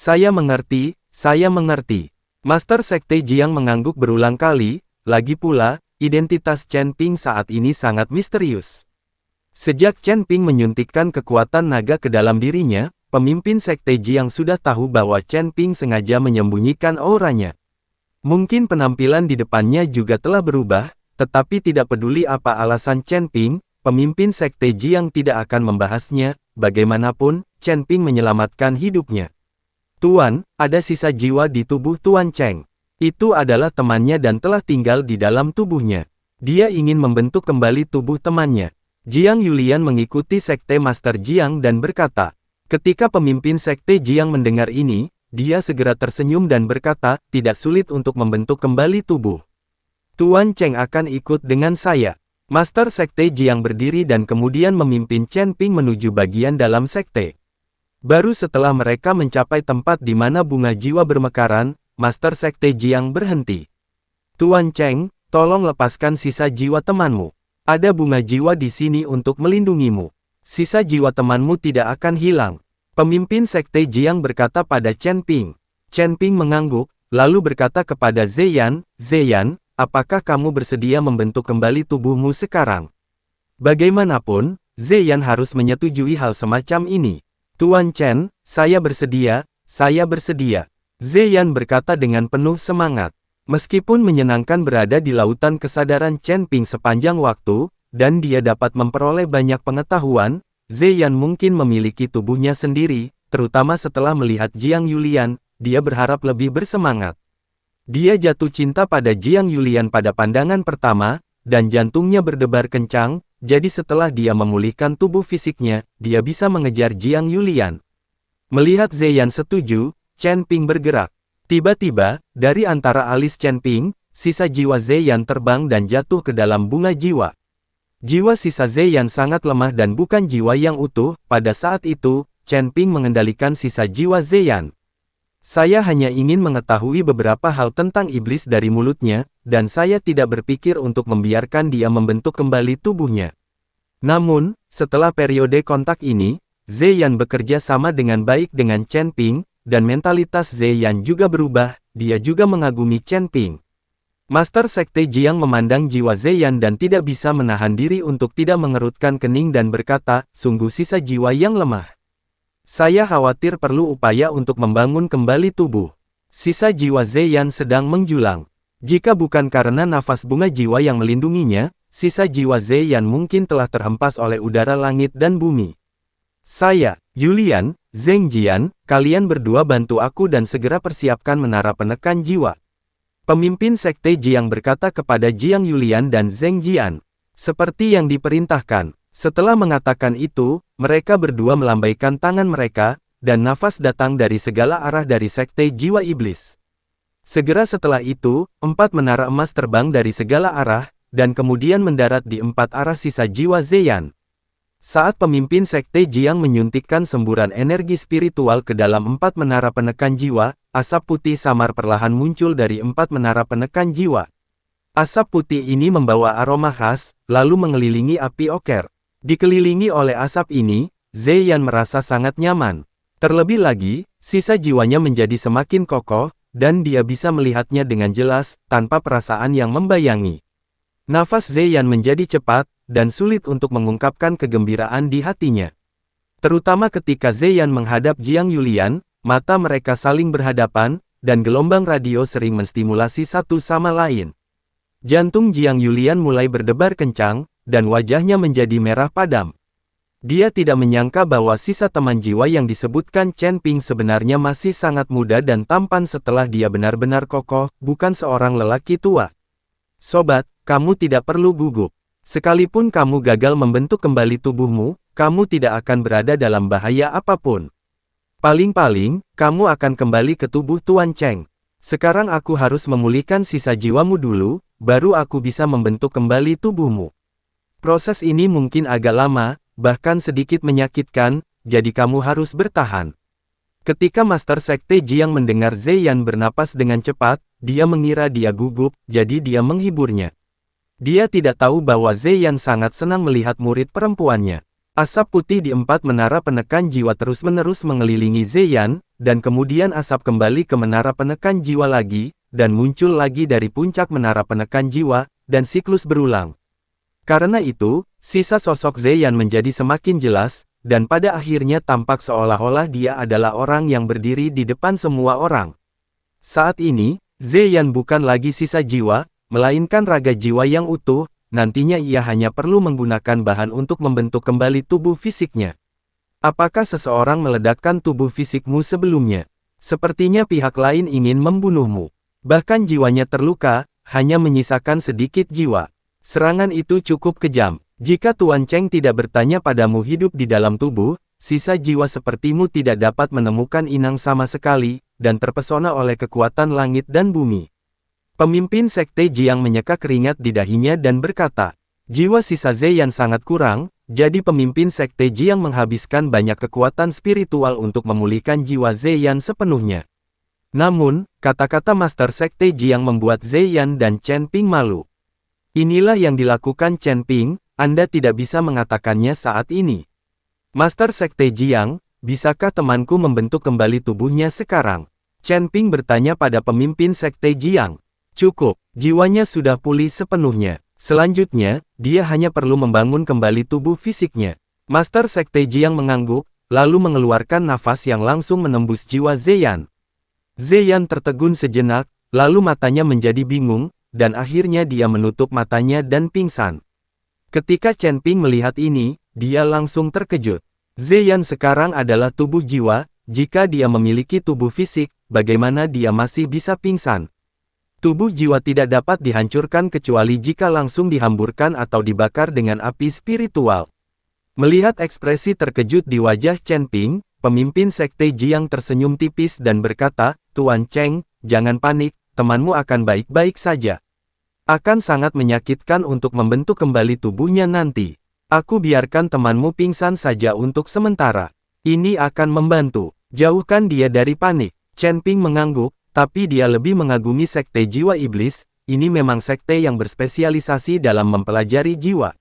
Saya mengerti, saya mengerti. Master Sekte Jiang mengangguk berulang kali, lagi pula, identitas Chen Ping saat ini sangat misterius. Sejak Chen Ping menyuntikkan kekuatan naga ke dalam dirinya, pemimpin Sekte Jiang sudah tahu bahwa Chen Ping sengaja menyembunyikan auranya. Mungkin penampilan di depannya juga telah berubah, tetapi tidak peduli apa alasan Chen Ping, pemimpin Sekte Jiang tidak akan membahasnya, bagaimanapun, Chen Ping menyelamatkan hidupnya. Tuan, ada sisa jiwa di tubuh Tuan Cheng. Itu adalah temannya dan telah tinggal di dalam tubuhnya. Dia ingin membentuk kembali tubuh temannya. Jiang Yulian mengikuti Sekte Master Jiang dan berkata, ketika pemimpin Sekte Jiang mendengar ini, dia segera tersenyum dan berkata, tidak sulit untuk membentuk kembali tubuh. Tuan Cheng akan ikut dengan saya. Master Sekte Jiang berdiri dan kemudian memimpin Chen Ping menuju bagian dalam sekte. Baru setelah mereka mencapai tempat di mana bunga jiwa bermekaran, Master Sekte Jiang berhenti. Tuan Cheng, tolong lepaskan sisa jiwa temanmu. Ada bunga jiwa di sini untuk melindungimu. Sisa jiwa temanmu tidak akan hilang. Pemimpin Sekte Jiang berkata pada Chen Ping. Chen Ping mengangguk, lalu berkata kepada Zeyan, Zeyan, apakah kamu bersedia membentuk kembali tubuhmu sekarang? Bagaimanapun, Zeyan harus menyetujui hal semacam ini. Tuan Chen, saya bersedia, saya bersedia. Zeyan berkata dengan penuh semangat. Meskipun menyenangkan berada di lautan kesadaran Chen Ping sepanjang waktu, dan dia dapat memperoleh banyak pengetahuan, Zeyan mungkin memiliki tubuhnya sendiri, terutama setelah melihat Jiang Yulian, dia berharap lebih bersemangat. Dia jatuh cinta pada Jiang Yulian pada pandangan pertama, dan jantungnya berdebar kencang, jadi setelah dia memulihkan tubuh fisiknya, dia bisa mengejar Jiang Yulian. Melihat Zeyan setuju, Chen Ping bergerak. Tiba-tiba, dari antara alis Chen Ping, sisa jiwa Zeyan terbang dan jatuh ke dalam bunga jiwa. Jiwa sisa Zeyan sangat lemah dan bukan jiwa yang utuh, pada saat itu, Chen Ping mengendalikan sisa jiwa Zeyan. Saya hanya ingin mengetahui beberapa hal tentang iblis dari mulutnya, dan saya tidak berpikir untuk membiarkan dia membentuk kembali tubuhnya. Namun, setelah periode kontak ini, Zeyan bekerja sama dengan baik dengan Chen Ping, dan mentalitas Zeyan juga berubah, dia juga mengagumi Chen Ping. Master Sekte Jiang memandang jiwa Zeyan dan tidak bisa menahan diri untuk tidak mengerutkan kening dan berkata, sungguh sisa jiwa yang lemah. Saya khawatir perlu upaya untuk membangun kembali tubuh. Sisa jiwa Zeyan sedang menjulang. Jika bukan karena nafas bunga jiwa yang melindunginya, sisa jiwa Zeyan mungkin telah terhempas oleh udara langit dan bumi. Saya, Yulian, Zheng Jian, kalian berdua bantu aku dan segera persiapkan menara penekan jiwa. Pemimpin Sekte Jiang berkata kepada Jiang Yulian dan Zheng Jian. Seperti yang diperintahkan. Setelah mengatakan itu, mereka berdua melambaikan tangan mereka, dan nafas datang dari segala arah dari Sekte Jiwa Iblis. Segera setelah itu, 4 menara emas terbang dari segala arah, dan kemudian mendarat di 4 arah sisa jiwa Zeyan. Saat pemimpin Sekte Jiang menyuntikkan semburan energi spiritual ke dalam 4 menara penekan jiwa, asap putih samar perlahan muncul dari 4 menara penekan jiwa. Asap putih ini membawa aroma khas, lalu mengelilingi api oker. Dikelilingi oleh asap ini, Zeyan merasa sangat nyaman. Terlebih lagi, sisa jiwanya menjadi semakin kokoh, dan dia bisa melihatnya dengan jelas, tanpa perasaan yang membayangi. Nafas Zeyan menjadi cepat, dan sulit untuk mengungkapkan kegembiraan di hatinya. Terutama ketika Zeyan menghadap Jiang Yulian, mata mereka saling berhadapan, dan gelombang radio sering menstimulasi satu sama lain. Jantung Jiang Yulian mulai berdebar kencang, dan wajahnya menjadi merah padam. Dia tidak menyangka bahwa sisa teman jiwa yang disebutkan Chen Ping sebenarnya masih sangat muda dan tampan setelah dia benar-benar kokoh, bukan seorang lelaki tua. Sobat, kamu tidak perlu gugup. Sekalipun kamu gagal membentuk kembali tubuhmu, kamu tidak akan berada dalam bahaya apapun. Paling-paling, kamu akan kembali ke tubuh Tuan Cheng. Sekarang aku harus memulihkan sisa jiwamu dulu, baru aku bisa membentuk kembali tubuhmu. Proses ini mungkin agak lama, bahkan sedikit menyakitkan, jadi kamu harus bertahan. Ketika Master Sekte Jiang mendengar Zeyan bernapas dengan cepat, dia mengira dia gugup, jadi dia menghiburnya. Dia tidak tahu bahwa Zeyan sangat senang melihat murid perempuannya. Asap putih di 4 menara penekan jiwa terus-menerus mengelilingi Zeyan, dan kemudian asap kembali ke menara penekan jiwa lagi, dan muncul lagi dari puncak menara penekan jiwa, dan siklus berulang. Karena itu, sisa sosok Zeyan menjadi semakin jelas, dan pada akhirnya tampak seolah-olah dia adalah orang yang berdiri di depan semua orang. Saat ini, Zeyan bukan lagi sisa jiwa, melainkan raga jiwa yang utuh. Nantinya ia hanya perlu menggunakan bahan untuk membentuk kembali tubuh fisiknya. Apakah seseorang meledakkan tubuh fisikmu sebelumnya? Sepertinya pihak lain ingin membunuhmu. Bahkan jiwanya terluka, hanya menyisakan sedikit jiwa. Serangan itu cukup kejam. Jika Tuan Cheng tidak bertanya padamu hidup di dalam tubuh, sisa jiwa sepertimu tidak dapat menemukan inang sama sekali, dan terpesona oleh kekuatan langit dan bumi. Pemimpin Sekte Jiang menyeka keringat di dahinya dan berkata, jiwa sisa Zeyan sangat kurang, jadi pemimpin Sekte Jiang menghabiskan banyak kekuatan spiritual untuk memulihkan jiwa Zeyan sepenuhnya. Namun, kata-kata Master Sekte Jiang membuat Zeyan dan Chen Ping malu. Inilah yang dilakukan Chen Ping, Anda tidak bisa mengatakannya saat ini. Master Sekte Jiang, bisakah temanku membentuk kembali tubuhnya sekarang? Chen Ping bertanya pada pemimpin Sekte Jiang. Cukup, jiwanya sudah pulih sepenuhnya. Selanjutnya, dia hanya perlu membangun kembali tubuh fisiknya. Master Sekte Jiang mengangguk, lalu mengeluarkan nafas yang langsung menembus jiwa Zeyan. Zeyan tertegun sejenak, lalu matanya menjadi bingung, dan akhirnya dia menutup matanya dan pingsan. Ketika Chen Ping melihat ini, dia langsung terkejut. Zeyan sekarang adalah tubuh jiwa, jika dia memiliki tubuh fisik, bagaimana dia masih bisa pingsan? Tubuh jiwa tidak dapat dihancurkan kecuali jika langsung dihamburkan atau dibakar dengan api spiritual. Melihat ekspresi terkejut di wajah Chen Ping, pemimpin Sekte Jiang tersenyum tipis dan berkata, Tuan Cheng, jangan panik, temanmu akan baik-baik saja. Akan sangat menyakitkan untuk membentuk kembali tubuhnya nanti. Aku biarkan temanmu pingsan saja untuk sementara. Ini akan membantu. Jauhkan dia dari panik. Chen Ping mengangguk. Tapi dia lebih mengagumi Sekte Jiwa Iblis, ini memang sekte yang berspesialisasi dalam mempelajari jiwa.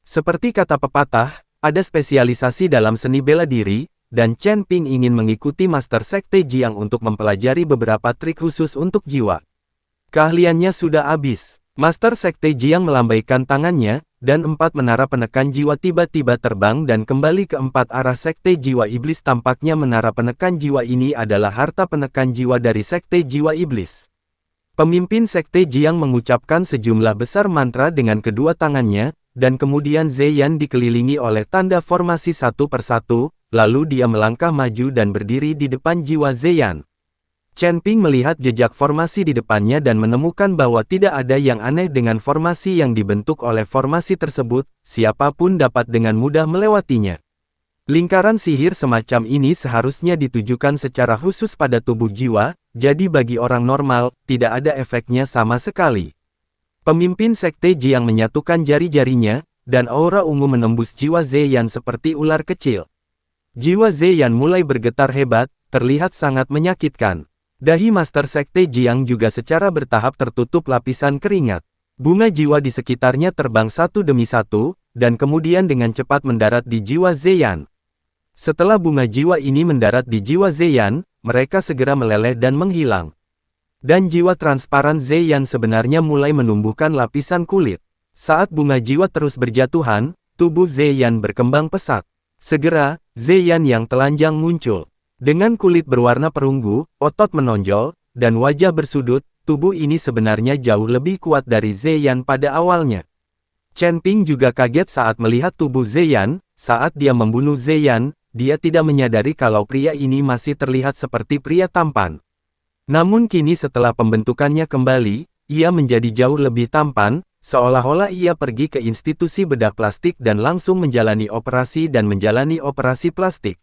Seperti kata pepatah, ada spesialisasi dalam seni bela diri, dan Chen Ping ingin mengikuti Master Sekte Jiang untuk mempelajari beberapa trik khusus untuk jiwa. Keahliannya sudah habis. Master Sekte Jiang melambaikan tangannya, dan 4 menara penekan jiwa tiba-tiba terbang dan kembali ke 4 arah Sekte Jiwa Iblis. Tampaknya menara penekan jiwa ini adalah harta penekan jiwa dari Sekte Jiwa Iblis. Pemimpin Sekte Jiang mengucapkan sejumlah besar mantra dengan kedua tangannya, dan kemudian Zeyan dikelilingi oleh tanda formasi satu persatu, lalu dia melangkah maju dan berdiri di depan jiwa Zeyan. Chen Ping melihat jejak formasi di depannya dan menemukan bahwa tidak ada yang aneh dengan formasi yang dibentuk oleh formasi tersebut, siapapun dapat dengan mudah melewatinya. Lingkaran sihir semacam ini seharusnya ditujukan secara khusus pada tubuh jiwa, jadi bagi orang normal, tidak ada efeknya sama sekali. Pemimpin Sekte Jiang menyatukan jari-jarinya, dan aura ungu menembus jiwa Zeyan seperti ular kecil. Jiwa Zeyan mulai bergetar hebat, terlihat sangat menyakitkan. Dahi Master Sekte Jiang juga secara bertahap tertutup lapisan keringat. Bunga jiwa di sekitarnya terbang satu demi satu, dan kemudian dengan cepat mendarat di jiwa Zeyan. Setelah bunga jiwa ini mendarat di jiwa Zeyan, mereka segera meleleh dan menghilang. Dan jiwa transparan Zeyan sebenarnya mulai menumbuhkan lapisan kulit. Saat bunga jiwa terus berjatuhan, tubuh Zeyan berkembang pesat. Segera, Zeyan yang telanjang muncul. Dengan kulit berwarna perunggu, otot menonjol, dan wajah bersudut, tubuh ini sebenarnya jauh lebih kuat dari Zeyan pada awalnya. Chen Ping juga kaget saat melihat tubuh Zeyan. Saat dia membunuh Zeyan, dia tidak menyadari kalau pria ini masih terlihat seperti pria tampan. Namun kini setelah pembentukannya kembali, ia menjadi jauh lebih tampan, seolah-olah ia pergi ke institusi bedah plastik dan langsung menjalani operasi plastik.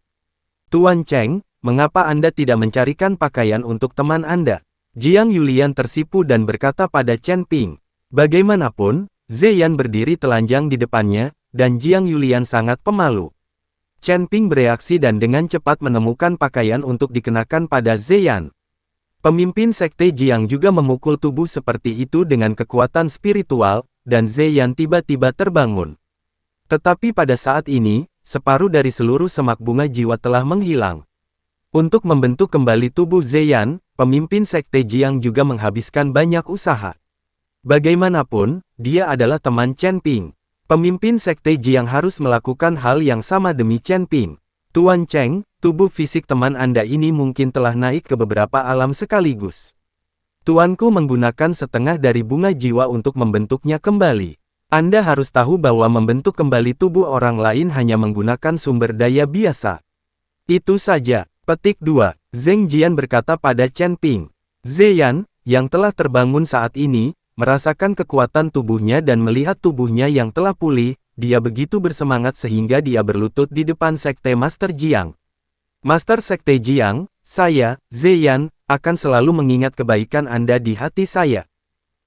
Tuan Cheng, mengapa Anda tidak mencarikan pakaian untuk teman Anda? Jiang Yulian tersipu dan berkata pada Chen Ping. Bagaimanapun, Zeyan berdiri telanjang di depannya, dan Jiang Yulian sangat pemalu. Chen Ping bereaksi dan dengan cepat menemukan pakaian untuk dikenakan pada Zeyan. Pemimpin Sekte Jiang juga memukul tubuh seperti itu dengan kekuatan spiritual, dan Zeyan tiba-tiba terbangun. Tetapi pada saat ini, separuh dari seluruh semak bunga jiwa telah menghilang. Untuk membentuk kembali tubuh Zeyan, pemimpin Sekte Jiang juga menghabiskan banyak usaha. Bagaimanapun, dia adalah teman Chen Ping. Pemimpin Sekte Jiang harus melakukan hal yang sama demi Chen Ping. Tuan Cheng, tubuh fisik teman Anda ini mungkin telah naik ke beberapa alam sekaligus. Tuanku menggunakan setengah dari bunga jiwa untuk membentuknya kembali. Anda harus tahu bahwa membentuk kembali tubuh orang lain hanya menggunakan sumber daya biasa. Itu saja. Petik 2. Zheng Jian berkata pada Chen Ping. Zeyan, yang telah terbangun saat ini, merasakan kekuatan tubuhnya dan melihat tubuhnya yang telah pulih, dia begitu bersemangat sehingga dia berlutut di depan Sekte Master Jiang. Master Sekte Jiang, saya, Zeyan, akan selalu mengingat kebaikan Anda di hati saya.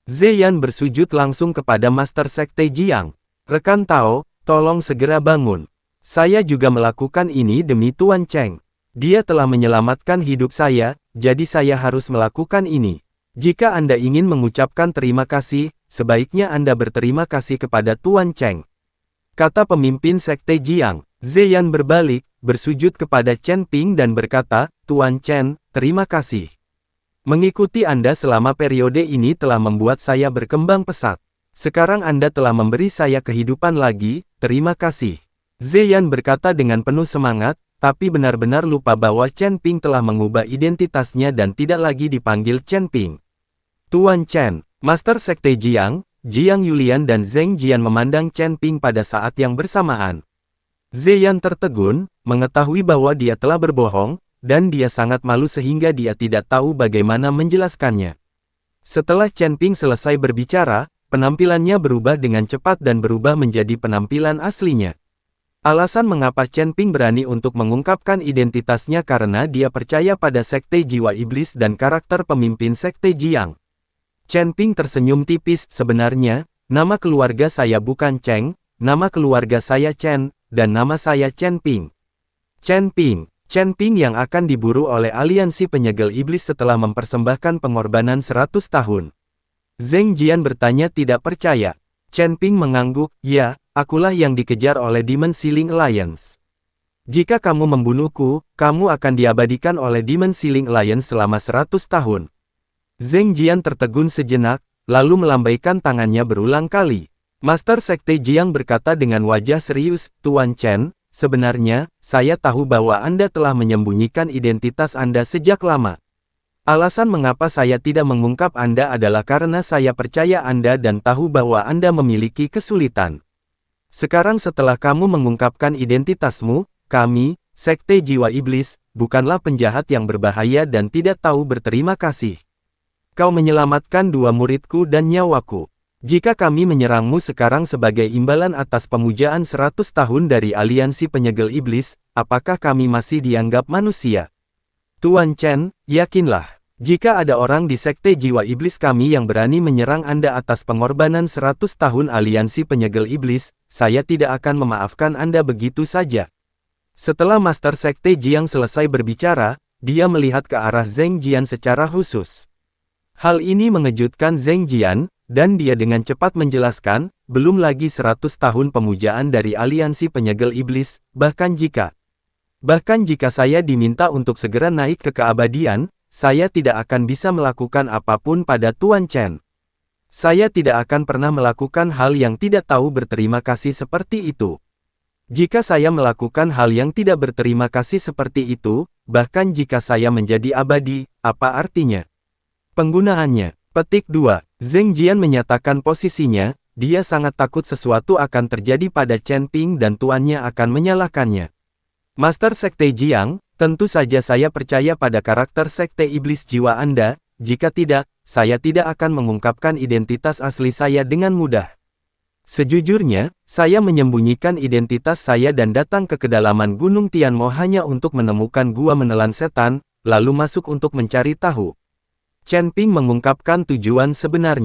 Zeyan bersujud langsung kepada Master Sekte Jiang. Rekan Tao, tolong segera bangun. Saya juga melakukan ini demi Tuan Cheng. Dia telah menyelamatkan hidup saya, jadi saya harus melakukan ini. Jika Anda ingin mengucapkan terima kasih, sebaiknya Anda berterima kasih kepada Tuan Cheng. Kata pemimpin Sekte Jiang. Zeyan berbalik, bersujud kepada Chen Ping dan berkata, Tuan Chen, terima kasih. Mengikuti Anda selama periode ini telah membuat saya berkembang pesat. Sekarang Anda telah memberi saya kehidupan lagi, terima kasih. Zeyan berkata dengan penuh semangat, tapi benar-benar lupa bahwa Chen Ping telah mengubah identitasnya dan tidak lagi dipanggil Chen Ping. Tuan Chen, Master Sekte Jiang, Jiang Yulian dan Zheng Jian memandang Chen Ping pada saat yang bersamaan. Zeyan tertegun, mengetahui bahwa dia telah berbohong, dan dia sangat malu sehingga dia tidak tahu bagaimana menjelaskannya. Setelah Chen Ping selesai berbicara, penampilannya berubah dengan cepat dan berubah menjadi penampilan aslinya. Alasan mengapa Chen Ping berani untuk mengungkapkan identitasnya karena dia percaya pada Sekte Jiwa Iblis dan karakter pemimpin Sekte Jiang. Chen Ping tersenyum tipis, sebenarnya, nama keluarga saya bukan Cheng, nama keluarga saya Chen, dan nama saya Chen Ping. Chen Ping yang akan diburu oleh aliansi penyegel iblis setelah mempersembahkan pengorbanan 100 tahun. Zheng Jian bertanya tidak percaya. Chen Ping mengangguk, ya, akulah yang dikejar oleh Demon Ceiling Alliance. Jika kamu membunuhku, kamu akan diabadikan oleh Demon Ceiling Alliance selama 100 tahun. Zheng Jian tertegun sejenak, lalu melambaikan tangannya berulang kali. Master Sekte Jiang berkata dengan wajah serius, Tuan Chen, sebenarnya, saya tahu bahwa Anda telah menyembunyikan identitas Anda sejak lama. Alasan mengapa saya tidak mengungkap Anda adalah karena saya percaya Anda dan tahu bahwa Anda memiliki kesulitan. Sekarang setelah kamu mengungkapkan identitasmu, kami, Sekte Jiwa Iblis, bukanlah penjahat yang berbahaya dan tidak tahu berterima kasih. Kau menyelamatkan 2 muridku dan nyawaku. Jika kami menyerangmu sekarang sebagai imbalan atas pemujaan 100 tahun dari aliansi penyegel iblis, apakah kami masih dianggap manusia? Tuan Chen, yakinlah, jika ada orang di Sekte Jiwa Iblis kami yang berani menyerang Anda atas pengorbanan 100 tahun aliansi penyegel iblis, saya tidak akan memaafkan Anda begitu saja. Setelah Master Sekte Jiang selesai berbicara, dia melihat ke arah Zheng Jian secara khusus. Hal ini mengejutkan Zheng Jian, dan dia dengan cepat menjelaskan, belum lagi 100 tahun pemujaan dari aliansi penyegel iblis, bahkan jika saya diminta untuk segera naik ke keabadian, saya tidak akan bisa melakukan apapun pada Tuan Chen. Saya tidak akan pernah melakukan hal yang tidak tahu berterima kasih seperti itu. Jika saya melakukan hal yang tidak berterima kasih seperti itu, bahkan jika saya menjadi abadi, apa artinya? Penggunaannya. Petik 2. Zheng Jian menyatakan posisinya, dia sangat takut sesuatu akan terjadi pada Chen Ping dan tuannya akan menyalahkannya. Master Sekte Jiang, tentu saja saya percaya pada karakter Sekte Iblis jiwa Anda, jika tidak, saya tidak akan mengungkapkan identitas asli saya dengan mudah. Sejujurnya, saya menyembunyikan identitas saya dan datang ke kedalaman Gunung Tianmo hanya untuk menemukan gua menelan setan, lalu masuk untuk mencari tahu. Chen Ping mengungkapkan tujuan sebenarnya.